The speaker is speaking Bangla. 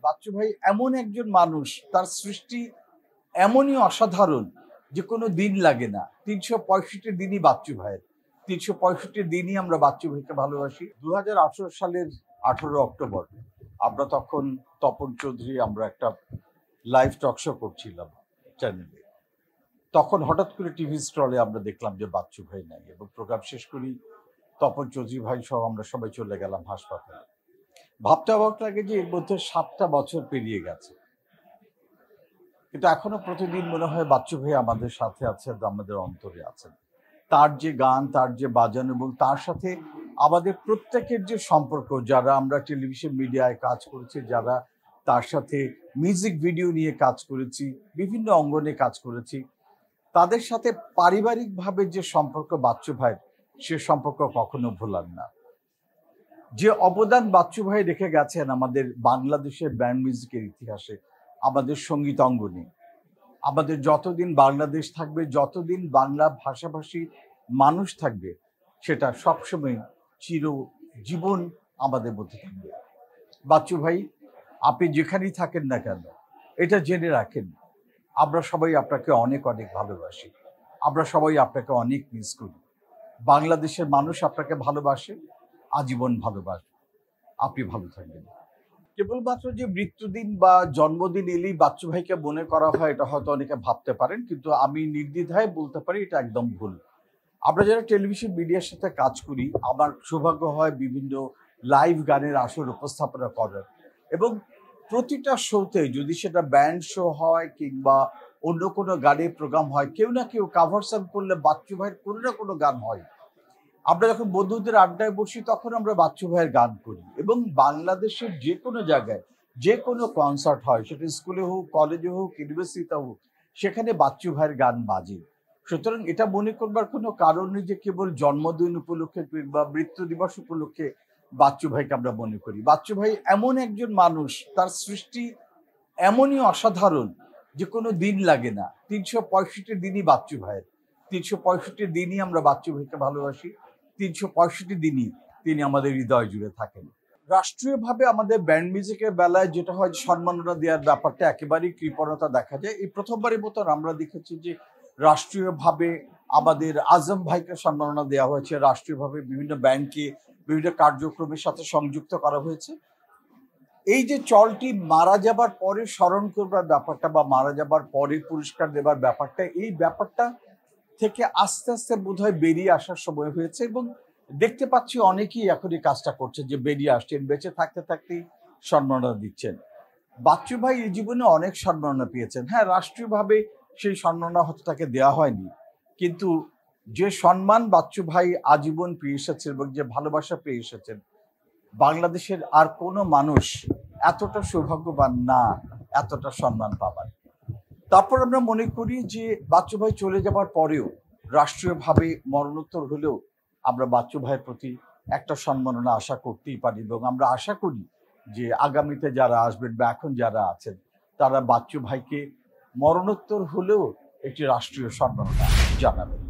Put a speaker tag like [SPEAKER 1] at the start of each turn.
[SPEAKER 1] বাচ্চু ভাই এমন একজন মানুষ, তার সৃষ্টি এমনই অসাধারণ যে কোনো দিন লাগে না। ৩৬৫ দিনই বাচ্চু ভাইয়ের, ৩৬৫ দিনই আমরা বাচ্চু ভাইকে ভালোবাসি। ২০১৮ সালের ১৮ অক্টোবর আমরা তখন তপন চৌধুরী আমরা একটা লাইভ টক শো করছিলাম চ্যানেলে। তখন হঠাৎ করে টিভি স্টলে আমরা দেখলাম যে বাচ্চু ভাই নাই, এবং প্রোগ্রাম শেষ করি তপন চৌধুরী ভাই সহ আমরা সবাই চলে গেলাম হাসপাতালে। ভাবতে অবাক লাগে যে এর মধ্যে ৭টা বছর পেরিয়ে গেছে, কিন্তু এখনো প্রতিদিন মনে হয় বাচ্চু ভাই আমাদের সাথে আছেন, আমাদের অন্তরে আছেন। তার যে গান, তার যে বাজানো, এবং তার সাথে আমাদের প্রত্যেকের যে সম্পর্ক, যারা আমরা টেলিভিশন মিডিয়ায় কাজ করেছি, যারা তার সাথে মিউজিক ভিডিও নিয়ে কাজ করেছি, বিভিন্ন অঙ্গনে কাজ করেছি, তাদের সাথে পারিবারিকভাবে যে সম্পর্ক বাচ্চু ভাইয়ের, সে সম্পর্ক কখনো ভোলার না। যে অবদান বাচ্চু ভাই রেখে গেছেন আমাদের বাংলাদেশের ব্যান্ড মিউজিকের ইতিহাসে, আমাদের সঙ্গীত অঙ্গনে, আমাদের যতদিন বাংলাদেশ থাকবে, যতদিন বাংলা ভাষাভাষী মানুষ থাকবে, সেটা সবসময় চিরজীবন আমাদের মধ্যে থাকবে। বাচ্চু ভাই, আপনি যেখানেই থাকেন না কেন, এটা জেনে রাখেন, আমরা সবাই আপনাকে অনেক অনেক ভালোবাসি, আমরা সবাই আপনাকে অনেক মিস করি। বাংলাদেশের মানুষ আপনাকে ভালোবাসে, আজীবন ভালোবাসে। আপনি ভালো থাকবেন। কেবলমাত্র যে মৃত্যুদিন বা জন্মদিন এলেই বাচ্চু ভাইকে মনে করা হয়, এটা হয়তো অনেকে ভাবতে পারেন, কিন্তু আমি নির্দ্বিধায় বলতে পারি এটা একদম ভুল। আমরা যারা টেলিভিশন মিডিয়ার সাথে কাজ করি, আমার সৌভাগ্য হয় বিভিন্ন লাইভ গানের আসর উপস্থাপনা করার, এবং প্রতিটা শোতে, যদি সেটা ব্যান্ড শো হয় কিংবা অন্য কোনো গানের প্রোগ্রাম হয়, কেউ না কেউ কাভার সং করলে বাচ্চু ভাইয়ের কোনো না কোনো গান হয়। আমরা যখন বন্ধুদের আড্ডায় বসি, তখন আমরা বাচ্চু ভাইয়ের গান করি, এবং বাংলাদেশের যে কোনো জায়গায় যে কোনো কনসার্ট হয়, সেটা স্কুলে হোক, কলেজে হোক, ইউনিভার্সিটিতে হোক, সেখানে বাচ্চু ভাইয়ের গান বাজে। সুতরাং এটা মনে করবার কোনো কারণ নেই যে কেবল জন্মদিন উপলক্ষে বা মৃত্যু দিবস উপলক্ষে বাচ্চু ভাইকে আমরা মনে করি। বাচ্চু ভাই এমন একজন মানুষ, তার সৃষ্টি এমনই অসাধারণ যে কোনো দিন লাগে না। ৩৬৫ দিনই বাচ্চু ভাইয়ের, ৩৬৫ দিনই আমরা বাচ্চু ভাইকে ভালোবাসি, ৩৬৫ দিনই তিনি আমাদের হৃদয় জুড়ে থাকেন। রাষ্ট্রীয়ভাবে আমাদের ব্যান্ড মিউজিকের বেলায় যেটা হয়, সম্মাননা দেওয়ার ব্যাপারটা একেবারেই কৃপণতা দেখা যায়। এই প্রথমবারের মতন আমরা দেখেছি যে রাষ্ট্রীয়ভাবে আমাদের আজম ভাইকে সম্মাননা দেওয়া হয়েছে, রাষ্ট্রীয়ভাবে বিভিন্ন ব্যান্ডকে বিভিন্ন কার্যক্রমের সাথে সংযুক্ত করা হয়েছে। এই যে চলটি মারা যাবার পরে স্মরণ করবার ব্যাপারটা, বা মারা যাবার পরে পুরস্কার দেবার ব্যাপারটা, এই ব্যাপারটা থেকে আস্তে আস্তে বোধহয় বেরিয়ে আসার সময় হয়েছে, এবং দেখতে পাচ্ছি অনেকেই এখন এই কাজটা করছে, যে বেরিয়ে আসছেন, বেঁচে থাকতে থাকতেই সম্মাননা দিচ্ছেন। বাচ্চু ভাই এই জীবনে অনেক সম্মাননা পেয়েছেন। হ্যাঁ, রাষ্ট্রীয়ভাবে সেই সম্মাননা হয়তো তাকে দেওয়া হয়নি, কিন্তু যে সম্মান বাচ্চু ভাই আজীবন পেয়ে এসেছেন এবং যে ভালোবাসা পেয়ে এসেছেন, বাংলাদেশের আর কোনো মানুষ এতটা সৌভাগ্যবান না এতটা সম্মান পাবার। তারপর আমরা মনে করি যে বাচ্চু ভাই চলে যাবার পরেও রাষ্ট্রীয়ভাবে মরণোত্তর হলেও আমরা বাচ্চু ভাইয়ের প্রতি একটা সম্মাননা আশা করতেই পারি, এবং আমরা আশা করি যে আগামীতে যারা আসবেন বা এখন যারা আছেন, তারা বাচ্চু ভাইকে মরণোত্তর হলেও একটি রাষ্ট্রীয় সম্মাননা জানাবেন।